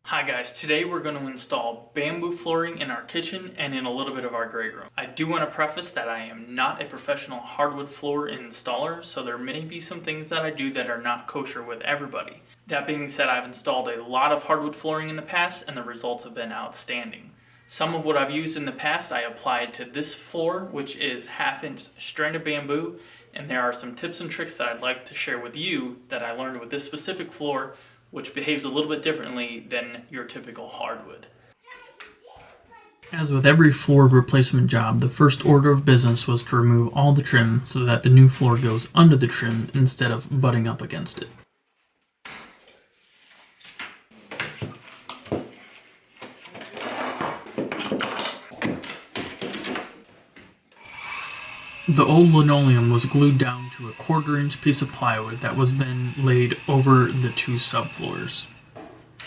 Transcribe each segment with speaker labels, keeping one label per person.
Speaker 1: Hi guys, today we're going to install bamboo flooring in our kitchen and in a little bit of our great room. I do want to preface that I am not a professional hardwood floor installer, so there may be some things that I do that are not kosher with everybody. That being said, I've installed a lot of hardwood flooring in the past and the results have been outstanding. Some of what I've used in the past I applied to this floor, which is 1/2-inch strand of bamboo, and there are some tips and tricks that I'd like to share with you that I learned with this specific floor, which behaves a little bit differently than your typical hardwood. As with every floor replacement job, the first order of business was to remove all the trim so that the new floor goes under the trim instead of butting up against it. The old linoleum was glued down to a 1/4-inch piece of plywood that was then laid over the two subfloors.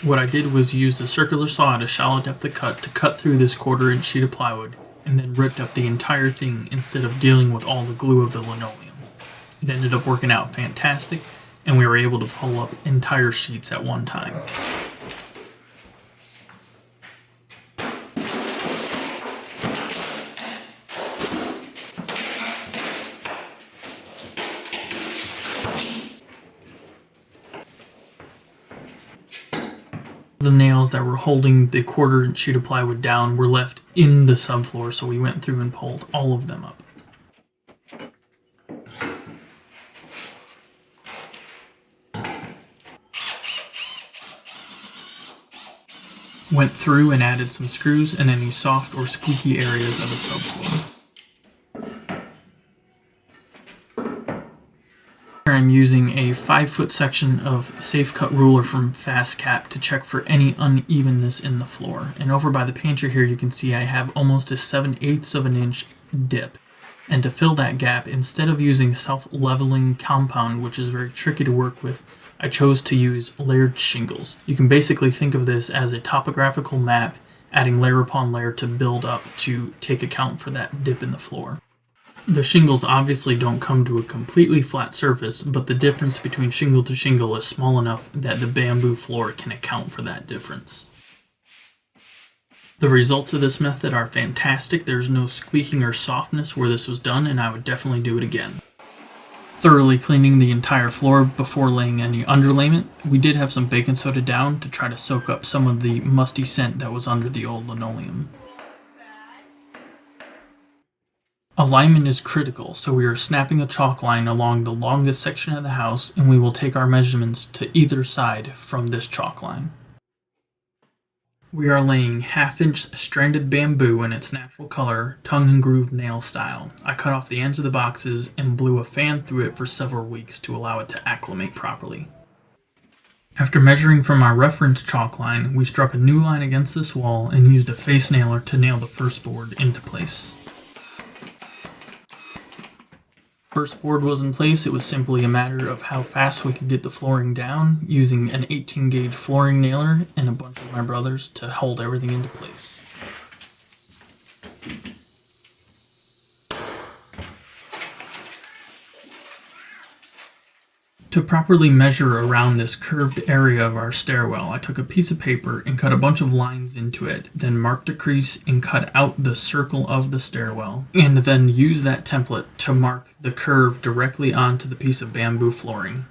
Speaker 1: What I did was use a circular saw at a shallow depth of cut to cut through this 1/4-inch sheet of plywood and then ripped up the entire thing instead of dealing with all the glue of the linoleum. It ended up working out fantastic, and we were able to pull up entire sheets at one time. The nails that were holding the 1/4-inch sheet of plywood down were left in the subfloor, so we went through and pulled all of them up. Went through and added some screws in any soft or squeaky areas of the subfloor. I'm using a 5-foot section of safe cut ruler from Fast Cap to check for any unevenness in the floor. And over by the pantry here you can see I have almost a 7/8 of an inch dip. And to fill that gap, instead of using self-leveling compound, which is very tricky to work with, I chose to use layered shingles. You can basically think of this as a topographical map, adding layer upon layer to build up to take account for that dip in the floor. The shingles obviously don't come to a completely flat surface, but the difference between shingle to shingle is small enough that the bamboo floor can account for that difference. The results of this method are fantastic. There's no squeaking or softness where this was done, and I would definitely do it again. Thoroughly cleaning the entire floor before laying any underlayment, we did have some baking soda down to try to soak up some of the musty scent that was under the old linoleum. Alignment is critical, so we are snapping a chalk line along the longest section of the house, and we will take our measurements to either side from this chalk line. We are laying 1/2-inch stranded bamboo in its natural color, tongue and groove nail style. I cut off the ends of the boxes and blew a fan through it for several weeks to allow it to acclimate properly. After measuring from our reference chalk line, we struck a new line against this wall and used a face nailer to nail the first board into place. First board was in place. It was simply a matter of how fast we could get the flooring down using an 18-gauge flooring nailer and a bunch of my brothers to hold everything into place. To properly measure around this curved area of our stairwell, I took a piece of paper and cut a bunch of lines into it, then marked a crease and cut out the circle of the stairwell, and then used that template to mark the curve directly onto the piece of bamboo flooring.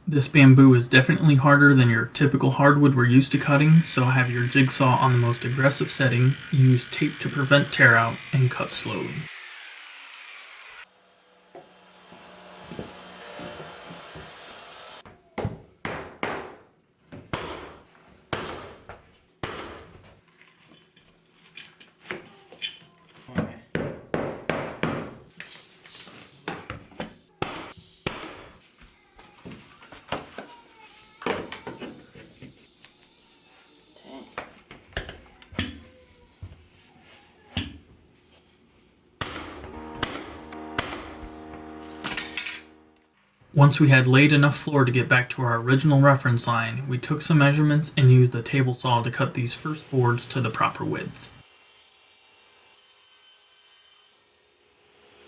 Speaker 1: This bamboo is definitely harder than your typical hardwood we're used to cutting, so have your jigsaw on the most aggressive setting, use tape to prevent tear out, and cut slowly. Once we had laid enough floor to get back to our original reference line, we took some measurements and used the table saw to cut these first boards to the proper width.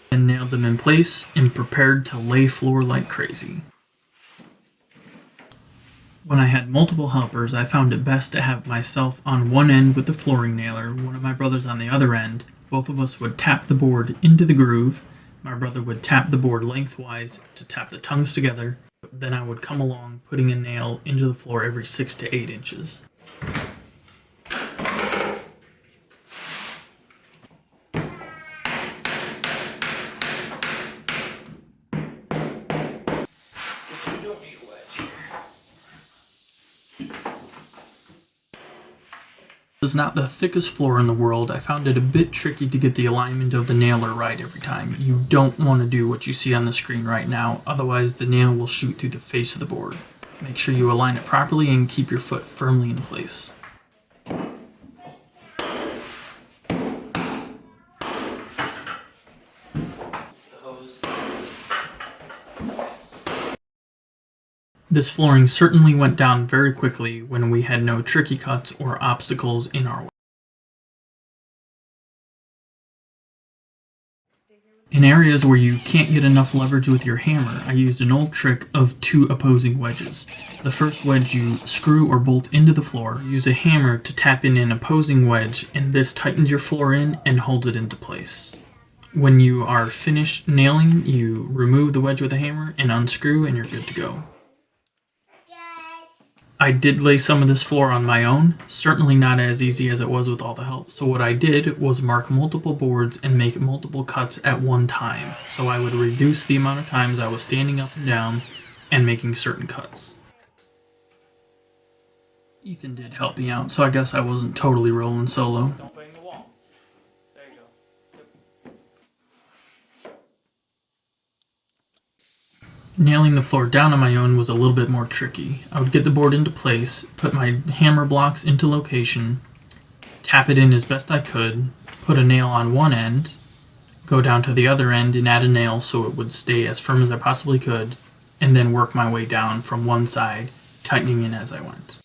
Speaker 1: And nailed them in place and prepared to lay floor like crazy. When I had multiple helpers, I found it best to have myself on one end with the flooring nailer, one of my brothers on the other end. Both of us would tap the board into the groove. My brother would tap the board lengthwise to tap the tongues together. Then I would come along, putting a nail into the floor every 6 to 8 inches. This is not the thickest floor in the world. I found it a bit tricky to get the alignment of the nailer right every time. You don't want to do what you see on the screen right now, otherwise the nail will shoot through the face of the board. Make sure you align it properly and keep your foot firmly in place. This flooring certainly went down very quickly when we had no tricky cuts or obstacles in our way. In areas where you can't get enough leverage with your hammer, I used an old trick of 2 opposing wedges. The first wedge you screw or bolt into the floor, use a hammer to tap in an opposing wedge, and this tightens your floor in and holds it into place. When you are finished nailing, you remove the wedge with a hammer and unscrew and you're good to go. I did lay some of this floor on my own, certainly not as easy as it was with all the help. So what I did was mark multiple boards and make multiple cuts at one time. So I would reduce the amount of times I was standing up and down and making certain cuts. Ethan did help me out, so I guess I wasn't totally rolling solo.
Speaker 2: Don't bang the wall. There you go.
Speaker 1: Nailing the floor down on my own was a little bit more tricky. I would get the board into place, put my hammer blocks into location, tap it in as best I could, put a nail on one end, go down to the other end and add a nail so it would stay as firm as I possibly could, and then work my way down from one side, tightening in as I went.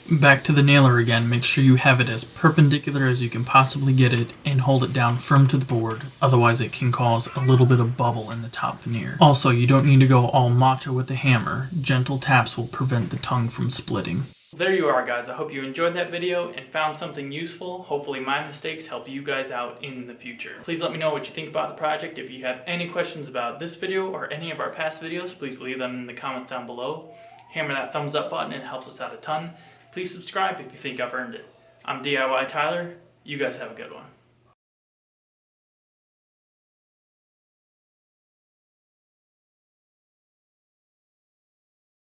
Speaker 1: Back to the nailer again, make sure you have it as perpendicular as you can possibly get it and hold it down firm to the board, otherwise it can cause a little bit of bubble in the top veneer. Also, you don't need to go all macho with the hammer. Gentle taps will prevent the tongue from splitting.
Speaker 2: There you are, guys. I hope you enjoyed that video and found something useful. Hopefully my mistakes help you guys out in the future. Please let me know what you think about the project. If you have any questions about this video or any of our past videos, please leave them in the comments down below. Hammer that thumbs up button, it helps us out a ton. Please subscribe if you think I've earned it. I'm DIYTyler. You guys have a good one.